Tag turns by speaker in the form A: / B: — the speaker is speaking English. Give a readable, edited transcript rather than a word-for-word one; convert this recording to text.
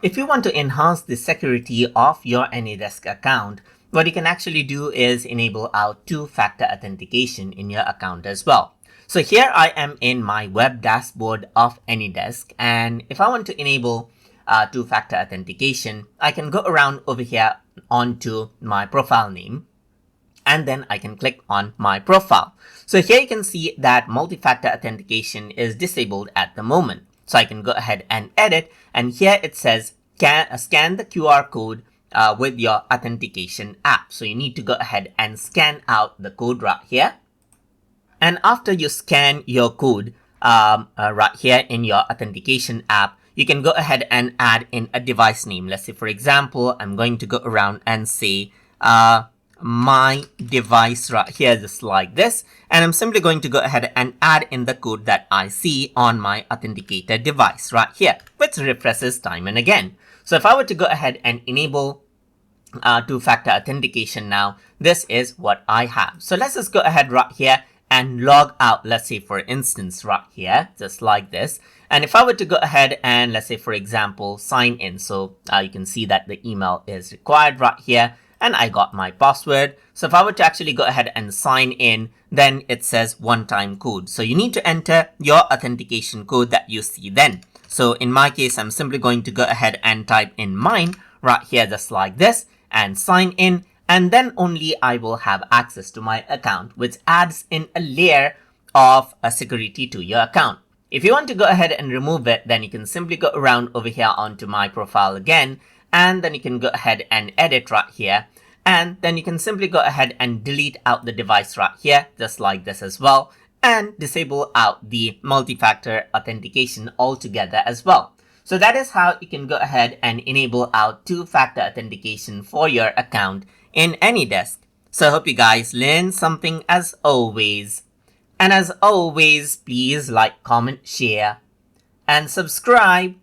A: If you want to enhance the security of your AnyDesk account, what you can actually do is enable out two-factor authentication in your account as well. So here I am in my web dashboard of AnyDesk, and if I want to enable two-factor authentication, I can go around over here onto my profile name, and then I can click on my profile. So here you can see that multi-factor authentication is disabled at the moment. So I can go ahead and edit, and here it says scan the QR code with your authentication app. So you need to go ahead and scan out the code right here. And after you scan your code right here in your authentication app, you can go ahead and add in a device name. Let's say, for example, I'm going to go around and say my device right here, just like this. And I'm simply going to go ahead and add in the code that I see on my authenticated device right here, which refreshes time and again. So if I were to go ahead and enable two-factor authentication now, this is what I have. So let's just go ahead right here and log out, let's say, for instance, right here, just like this. And if I were to go ahead and, let's say, for example, sign in, so you can see that the email is required right here, and I got my password. So if I were to actually go ahead and sign in, then it says one-time code. So you need to enter your authentication code that you see then. So in my case, I'm simply going to go ahead and type in mine right here, just like this, and sign in. And then only I will have access to my account, which adds in a layer of security to your account. If you want to go ahead and remove it, then you can simply go around over here onto my profile again, and then you can go ahead and edit right here. And then you can simply go ahead and delete out the device right here, just like this as well, and disable out the multi-factor authentication altogether as well. So that is how you can go ahead and enable out two-factor authentication for your account in AnyDesk. So I hope you guys learned something as always. And as always, please like, comment, share, and subscribe.